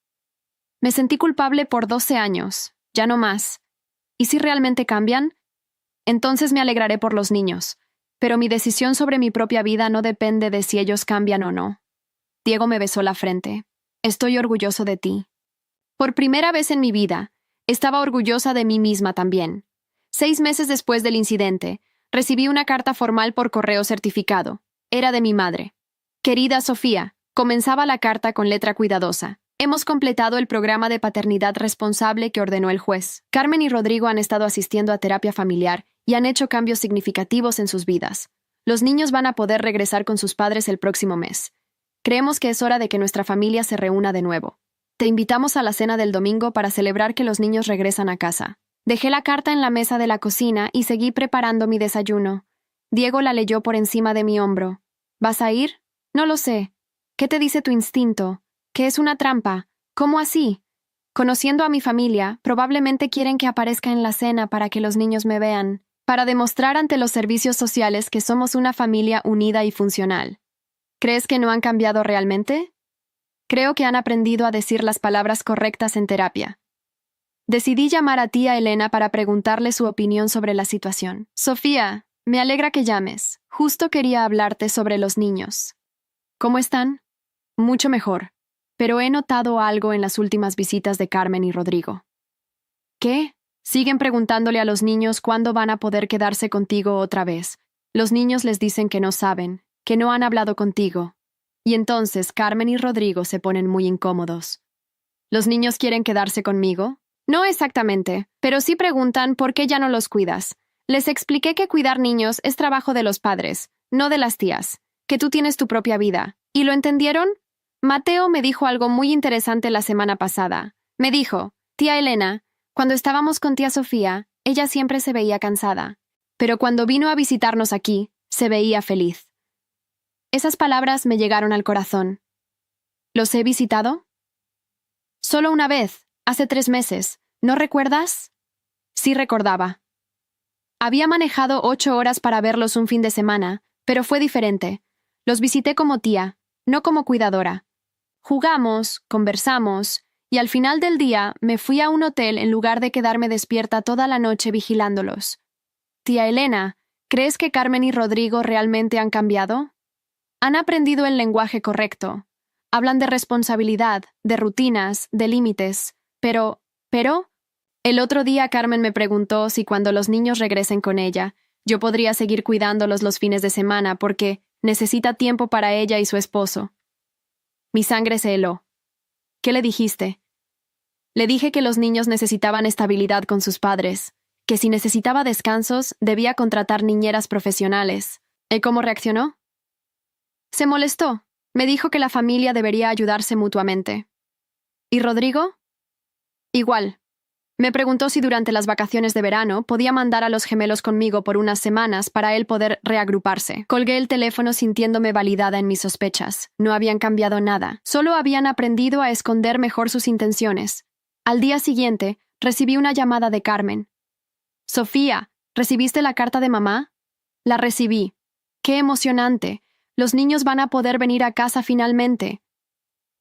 S1: Me sentí culpable por 12 años, ya no más. ¿Y si realmente cambian? Entonces me alegraré por los niños, pero mi decisión sobre mi propia vida no depende de si ellos cambian o no. Diego me besó la frente. Estoy orgulloso de ti. Por primera vez en mi vida, estaba orgullosa de mí misma también. 6 meses después del incidente, recibí una carta formal por correo certificado. Era de mi madre. Querida Sofía, comenzaba la carta con letra cuidadosa. Hemos completado el programa de paternidad responsable que ordenó el juez. Carmen y Rodrigo han estado asistiendo a terapia familiar y han hecho cambios significativos en sus vidas. Los niños van a poder regresar con sus padres el próximo mes. Creemos que es hora de que nuestra familia se reúna de nuevo. Te invitamos a la cena del domingo para celebrar que los niños regresan a casa. Dejé la carta en la mesa de la cocina y seguí preparando mi desayuno. Diego la leyó por encima de mi hombro. ¿Vas a ir? No lo sé. ¿Qué te dice tu instinto? ¿Que es una trampa? ¿Cómo así? Conociendo a mi familia, probablemente quieren que aparezca en la cena para que los niños me vean, para demostrar ante los servicios sociales que somos una familia unida y funcional. ¿Crees que no han cambiado realmente? Creo que han aprendido a decir las palabras correctas en terapia. Decidí llamar a tía Elena para preguntarle su opinión sobre la situación. Sofía, me alegra que llames. Justo quería hablarte sobre los niños. ¿Cómo están? Mucho mejor, pero he notado algo en las últimas visitas de Carmen y Rodrigo. ¿Qué? Siguen preguntándole a los niños cuándo van a poder quedarse contigo otra vez. Los niños les dicen que no saben, que no han hablado contigo. Y entonces Carmen y Rodrigo se ponen muy incómodos. ¿Los niños quieren quedarse conmigo? No exactamente, pero sí preguntan por qué ya no los cuidas. Les expliqué que cuidar niños es trabajo de los padres, no de las tías, que tú tienes tu propia vida. ¿Y lo entendieron? Mateo me dijo algo muy interesante la semana pasada. Me dijo, tía Elena, cuando estábamos con tía Sofía, ella siempre se veía cansada, pero cuando vino a visitarnos aquí, se veía feliz. Esas palabras me llegaron al corazón. ¿Los he visitado? Solo una vez, hace 3 meses. ¿No recuerdas? Sí recordaba. Había manejado 8 horas para verlos un fin de semana, pero fue diferente. Los visité como tía, no como cuidadora. Jugamos, conversamos, y al final del día me fui a un hotel en lugar de quedarme despierta toda la noche vigilándolos. Tía Elena, ¿crees que Carmen y Rodrigo realmente han cambiado? Han aprendido el lenguaje correcto. Hablan de responsabilidad, de rutinas, de límites. Pero... El otro día Carmen me preguntó si cuando los niños regresen con ella, yo podría seguir cuidándolos los fines de semana porque necesita tiempo para ella y su esposo. Mi sangre se heló. ¿Qué le dijiste? Le dije que los niños necesitaban estabilidad con sus padres, que si necesitaba descansos, debía contratar niñeras profesionales. ¿Y cómo reaccionó? Se molestó. Me dijo que la familia debería ayudarse mutuamente. ¿Y Rodrigo? Igual. Me preguntó si durante las vacaciones de verano podía mandar a los gemelos conmigo por unas semanas para él poder reagruparse. Colgué el teléfono sintiéndome validada en mis sospechas. No habían cambiado nada. Solo habían aprendido a esconder mejor sus intenciones. Al día siguiente, recibí una llamada de Carmen. Sofía, ¿recibiste la carta de mamá? La recibí. ¡Qué emocionante! Los niños van a poder venir a casa finalmente.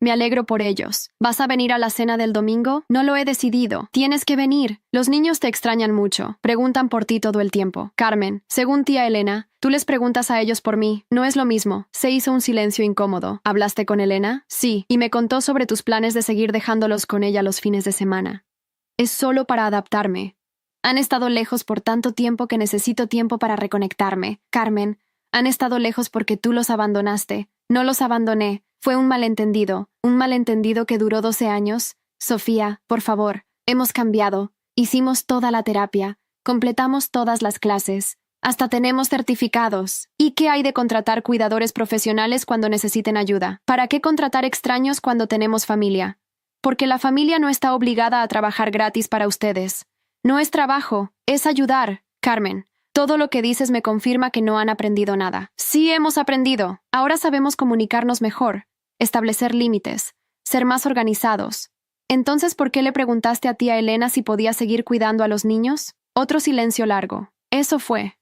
S1: Me alegro por ellos. ¿Vas a venir a la cena del domingo? No lo he decidido. Tienes que venir. Los niños te extrañan mucho. Preguntan por ti todo el tiempo. Carmen, según tía Elena, tú les preguntas a ellos por mí. No es lo mismo. Se hizo un silencio incómodo. ¿Hablaste con Elena? Sí, y me contó sobre tus planes de seguir dejándolos con ella los fines de semana. Es solo para adaptarme. Han estado lejos por tanto tiempo que necesito tiempo para reconectarme. Carmen, han estado lejos porque tú los abandonaste. No los abandoné. Fue un malentendido que duró 12 años. Sofía, por favor, hemos cambiado. Hicimos toda la terapia, completamos todas las clases, hasta tenemos certificados. ¿Y qué hay de contratar cuidadores profesionales cuando necesiten ayuda? ¿Para qué contratar extraños cuando tenemos familia? Porque la familia no está obligada a trabajar gratis para ustedes. No es trabajo, es ayudar. Carmen, todo lo que dices me confirma que no han aprendido nada. Sí hemos aprendido. Ahora sabemos comunicarnos mejor, establecer límites, ser más organizados. Entonces, ¿por qué le preguntaste a tía Elena si podía seguir cuidando a los niños? Otro silencio largo. Eso fue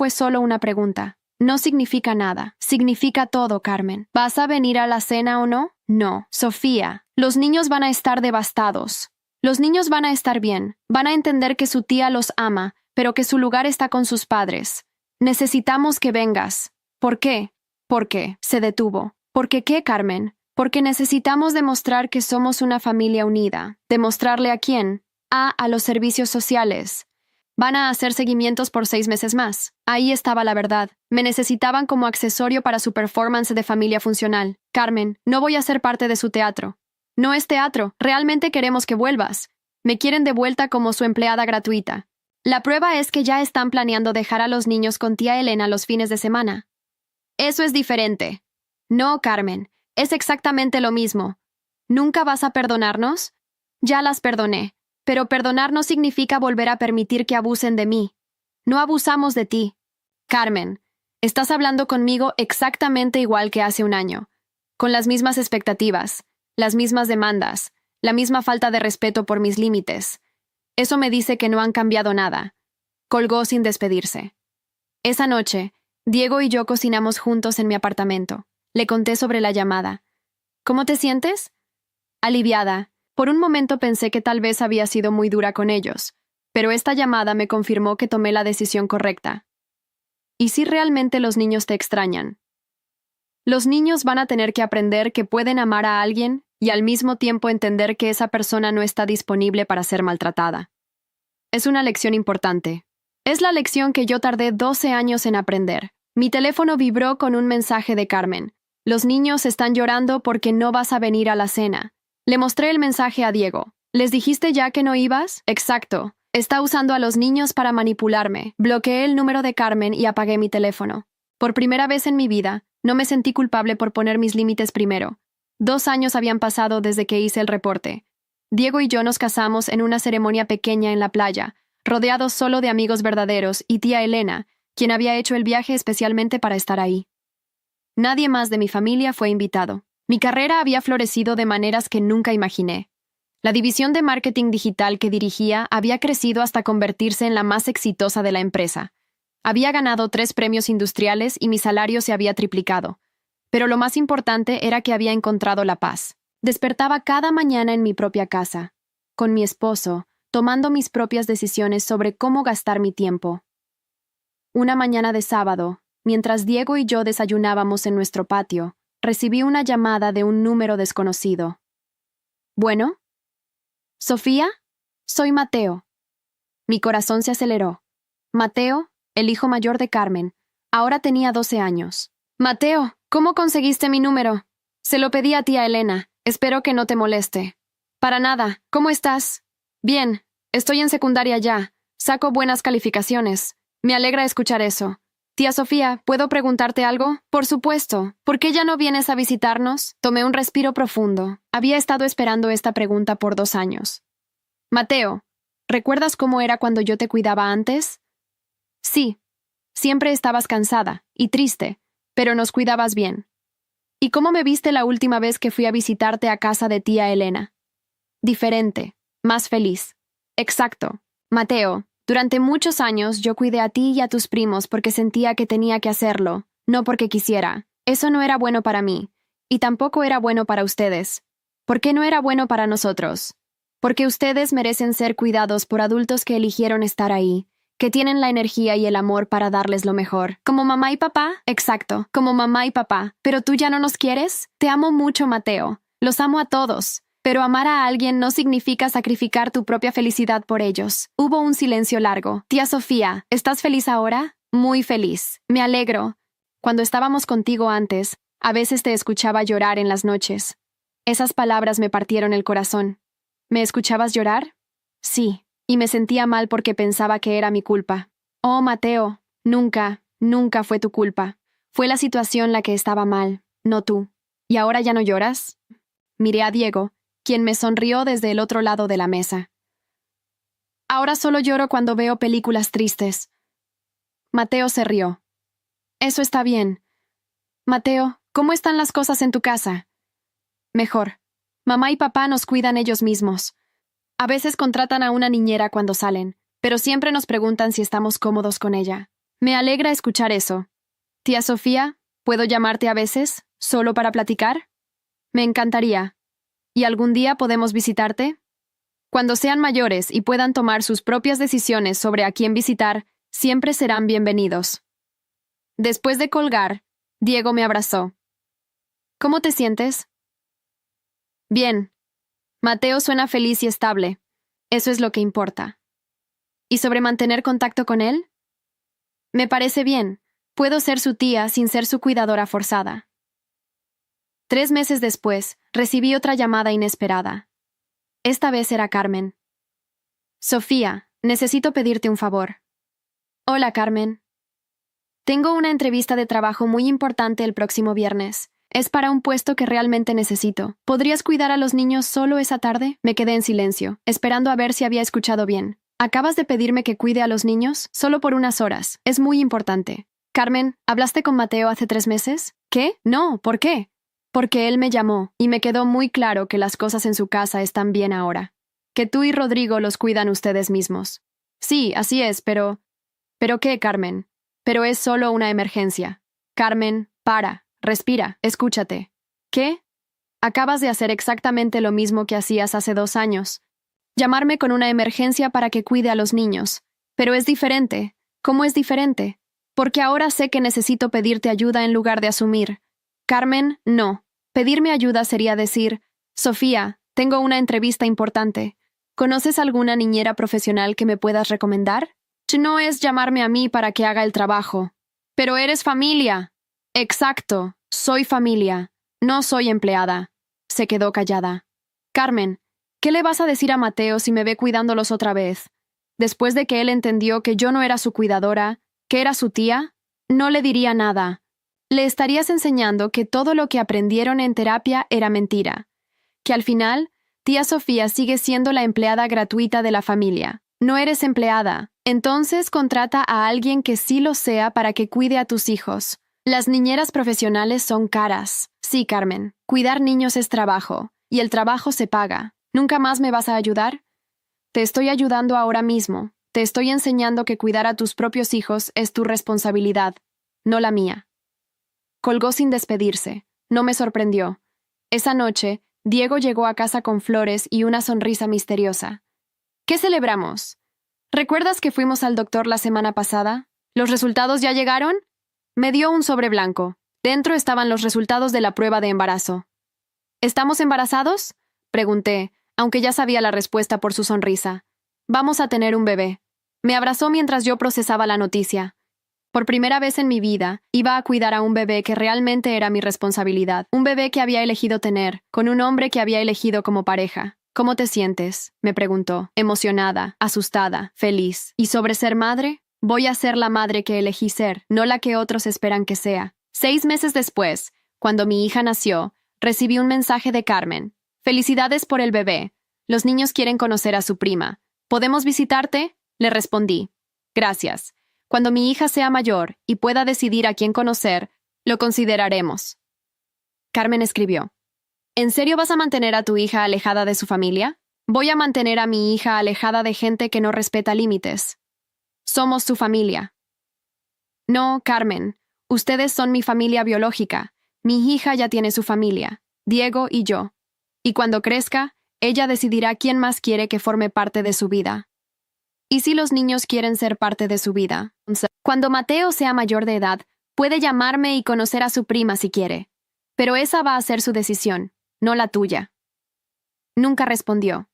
S1: solo una pregunta. No significa nada. Significa todo, Carmen. ¿Vas a venir a la cena o no? No. Sofía, los niños van a estar devastados. Los niños van a estar bien. Van a entender que su tía los ama, pero que su lugar está con sus padres. Necesitamos que vengas. ¿Por qué? ¿Por qué? Se detuvo. ¿Por qué qué, Carmen? Porque necesitamos demostrar que somos una familia unida. ¿Demostrarle a quién? A los servicios sociales. Van a hacer seguimientos por 6 meses más. Ahí estaba la verdad. Me necesitaban como accesorio para su performance de familia funcional. Carmen, no voy a ser parte de su teatro. No es teatro. Realmente queremos que vuelvas. Me quieren de vuelta como su empleada gratuita. La prueba es que ya están planeando dejar a los niños con tía Elena los fines de semana. Eso es diferente. No, Carmen. Es exactamente lo mismo. ¿Nunca vas a perdonarnos? Ya las perdoné. Pero perdonar no significa volver a permitir que abusen de mí. No abusamos de ti. Carmen, estás hablando conmigo exactamente igual que hace un año. Con las mismas expectativas, las mismas demandas, la misma falta de respeto por mis límites. Eso me dice que no han cambiado nada. Colgó sin despedirse. Esa noche, Diego y yo cocinamos juntos en mi apartamento. Le conté sobre la llamada. ¿Cómo te sientes? Aliviada. Por un momento pensé que tal vez había sido muy dura con ellos, pero esta llamada me confirmó que tomé la decisión correcta. ¿Y si realmente los niños te extrañan? Los niños van a tener que aprender que pueden amar a alguien y al mismo tiempo entender que esa persona no está disponible para ser maltratada. Es una lección importante. Es la lección que yo tardé 12 años en aprender. Mi teléfono vibró con un mensaje de Carmen. Los niños están llorando porque no vas a venir a la cena. Le mostré el mensaje a Diego. ¿Les dijiste ya que no ibas? Exacto. Está usando a los niños para manipularme. Bloqueé el número de Carmen y apagué mi teléfono. Por primera vez en mi vida, no me sentí culpable por poner mis límites primero. 2 años habían pasado desde que hice el reporte. Diego y yo nos casamos en una ceremonia pequeña en la playa, rodeados solo de amigos verdaderos y tía Elena, quien había hecho el viaje especialmente para estar ahí. Nadie más de mi familia fue invitado. Mi carrera había florecido de maneras que nunca imaginé. La división de marketing digital que dirigía había crecido hasta convertirse en la más exitosa de la empresa. Había ganado 3 premios industriales y mi salario se había triplicado. Pero lo más importante era que había encontrado la paz. Despertaba cada mañana en mi propia casa, con mi esposo, tomando mis propias decisiones sobre cómo gastar mi tiempo. Una mañana de sábado, mientras Diego y yo desayunábamos en nuestro patio, recibí una llamada de un número desconocido. ¿Bueno? ¿Sofía? Soy Mateo. Mi corazón se aceleró. Mateo, el hijo mayor de Carmen, ahora tenía 12 años. Mateo, ¿cómo conseguiste mi número? Se lo pedí a tía Elena. Espero que no te moleste. Para nada. ¿Cómo estás? Bien. Estoy en secundaria ya. Saco buenas calificaciones. Me alegra escuchar eso. Tía Sofía, ¿puedo preguntarte algo? Por supuesto. ¿Por qué ya no vienes a visitarnos? Tomé un respiro profundo. Había estado esperando esta pregunta por 2 años. Mateo, ¿recuerdas cómo era cuando yo te cuidaba antes? Sí. Siempre estabas cansada y triste, pero nos cuidabas bien. ¿Y cómo me viste la última vez que fui a visitarte a casa de tía Elena? Diferente, más feliz. Exacto. Mateo, durante muchos años yo cuidé a ti y a tus primos porque sentía que tenía que hacerlo, no porque quisiera. Eso no era bueno para mí, y tampoco era bueno para ustedes. ¿Por qué no era bueno para nosotros? Porque ustedes merecen ser cuidados por adultos que eligieron estar ahí, que tienen la energía y el amor para darles lo mejor. ¿Como mamá y papá? Exacto, como mamá y papá. ¿Pero tú ya no nos quieres? Te amo mucho, Mateo. Los amo a todos. Pero amar a alguien no significa sacrificar tu propia felicidad por ellos. Hubo un silencio largo. Tía Sofía, ¿estás feliz ahora? Muy feliz. Me alegro. Cuando estábamos contigo antes, a veces te escuchaba llorar en las noches. Esas palabras me partieron el corazón. ¿Me escuchabas llorar? Sí. Y me sentía mal porque pensaba que era mi culpa. Oh, Mateo, nunca, nunca fue tu culpa. Fue la situación la que estaba mal, no tú. ¿Y ahora ya no lloras? Miré a Diego, quien me sonrió desde el otro lado de la mesa. Ahora solo lloro cuando veo películas tristes. Mateo se rió. Eso está bien. Mateo, ¿cómo están las cosas en tu casa? Mejor. Mamá y papá nos cuidan ellos mismos. A veces contratan a una niñera cuando salen, pero siempre nos preguntan si estamos cómodos con ella. Me alegra escuchar eso. Tía Sofía, ¿puedo llamarte a veces, solo para platicar? Me encantaría. ¿Y algún día podemos visitarte? Cuando sean mayores y puedan tomar sus propias decisiones sobre a quién visitar, siempre serán bienvenidos. Después de colgar, Diego me abrazó. ¿Cómo te sientes? Bien. Mateo suena feliz y estable. Eso es lo que importa. ¿Y sobre mantener contacto con él? Me parece bien. Puedo ser su tía sin ser su cuidadora forzada. 3 meses después, recibí otra llamada inesperada. Esta vez era Carmen. Sofía, necesito pedirte un favor. Hola, Carmen. Tengo una entrevista de trabajo muy importante el próximo viernes. Es para un puesto que realmente necesito. ¿Podrías cuidar a los niños solo esa tarde? Me quedé en silencio, esperando a ver si había escuchado bien. ¿Acabas de pedirme que cuide a los niños? Solo por unas horas. Es muy importante. Carmen, ¿hablaste con Mateo hace 3 meses? ¿Qué? No, ¿por qué? Porque él me llamó, y me quedó muy claro que las cosas en su casa están bien ahora. Que tú y Rodrigo los cuidan ustedes mismos. Sí, así es, pero... ¿Pero qué, Carmen? Pero es solo una emergencia. Carmen, para. Respira, escúchate. ¿Qué? Acabas de hacer exactamente lo mismo que hacías hace 2 años. Llamarme con una emergencia para que cuide a los niños. Pero es diferente. ¿Cómo es diferente? Porque ahora sé que necesito pedirte ayuda en lugar de asumir. Carmen, no. Pedirme ayuda sería decir, Sofía, tengo una entrevista importante. ¿Conoces alguna niñera profesional que me puedas recomendar? No es llamarme a mí para que haga el trabajo. Pero eres familia. Exacto, soy familia. No soy empleada. Se quedó callada. Carmen, ¿qué le vas a decir a Mateo si me ve cuidándolos otra vez? Después de que él entendió que yo no era su cuidadora, que era su tía, no le diría nada. Le estarías enseñando que todo lo que aprendieron en terapia era mentira. Que al final, tía Sofía sigue siendo la empleada gratuita de la familia. No eres empleada. Entonces contrata a alguien que sí lo sea para que cuide a tus hijos. Las niñeras profesionales son caras. Sí, Carmen. Cuidar niños es trabajo. Y el trabajo se paga. ¿Nunca más me vas a ayudar? Te estoy ayudando ahora mismo. Te estoy enseñando que cuidar a tus propios hijos es tu responsabilidad, no la mía. Colgó sin despedirse. No me sorprendió. Esa noche, Diego llegó a casa con flores y una sonrisa misteriosa. ¿Qué celebramos? ¿Recuerdas que fuimos al doctor la semana pasada? ¿Los resultados ya llegaron? Me dio un sobre blanco. Dentro estaban los resultados de la prueba de embarazo. ¿Estamos embarazados? Pregunté, aunque ya sabía la respuesta por su sonrisa. Vamos a tener un bebé. Me abrazó mientras yo procesaba la noticia. Por primera vez en mi vida, iba a cuidar a un bebé que realmente era mi responsabilidad. Un bebé que había elegido tener, con un hombre que había elegido como pareja. ¿Cómo te sientes?, me preguntó, emocionada, asustada, feliz. ¿Y sobre ser madre? Voy a ser la madre que elegí ser, no la que otros esperan que sea. 6 meses después, cuando mi hija nació, recibí un mensaje de Carmen. Felicidades por el bebé. Los niños quieren conocer a su prima. ¿Podemos visitarte? Le respondí. Gracias. Cuando mi hija sea mayor y pueda decidir a quién conocer, lo consideraremos. Carmen escribió. ¿En serio vas a mantener a tu hija alejada de su familia? Voy a mantener a mi hija alejada de gente que no respeta límites. Somos su familia. No, Carmen. Ustedes son mi familia biológica. Mi hija ya tiene su familia, Diego y yo. Y cuando crezca, ella decidirá quién más quiere que forme parte de su vida. ¿Y si los niños quieren ser parte de su vida? Cuando Mateo sea mayor de edad, puede llamarme y conocer a su prima si quiere. Pero esa va a ser su decisión, no la tuya. Nunca respondió.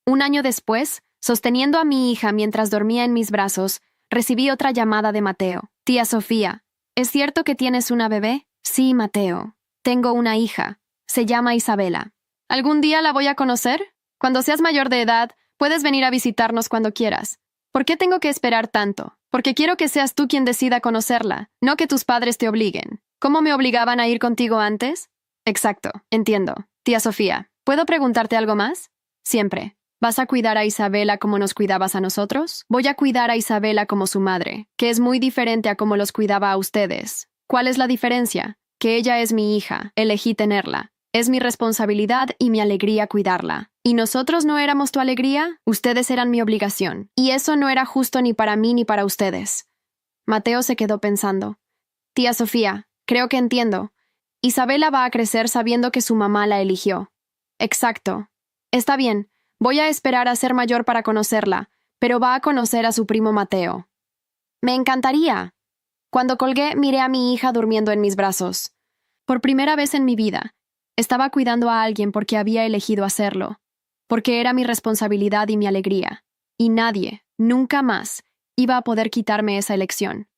S1: Un año después, sosteniendo a mi hija mientras dormía en mis brazos, recibí otra llamada de Mateo. Tía Sofía, ¿es cierto que tienes una bebé? Sí, Mateo. Tengo una hija. Se llama Isabela. ¿Algún día la voy a conocer? Cuando seas mayor de edad, puedes venir a visitarnos cuando quieras. ¿Por qué tengo que esperar tanto? Porque quiero que seas tú quien decida conocerla, no que tus padres te obliguen. ¿Cómo me obligaban a ir contigo antes? Exacto, entiendo. Tía Sofía, ¿puedo preguntarte algo más? Siempre. ¿Vas a cuidar a Isabela como nos cuidabas a nosotros? Voy a cuidar a Isabela como su madre, que es muy diferente a cómo los cuidaba a ustedes. ¿Cuál es la diferencia? Que ella es mi hija, elegí tenerla. Es mi responsabilidad y mi alegría cuidarla. ¿Y nosotros no éramos tu alegría? Ustedes eran mi obligación. Y eso no era justo ni para mí ni para ustedes. Mateo se quedó pensando. Tía Sofía, creo que entiendo. Isabela va a crecer sabiendo que su mamá la eligió. Exacto. Está bien, voy a esperar a ser mayor para conocerla, pero va a conocer a su primo Mateo. Me encantaría. Cuando colgué, miré a mi hija durmiendo en mis brazos. Por primera vez en mi vida, estaba cuidando a alguien porque había elegido hacerlo, porque era mi responsabilidad y mi alegría, y nadie, nunca más, iba a poder quitarme esa elección.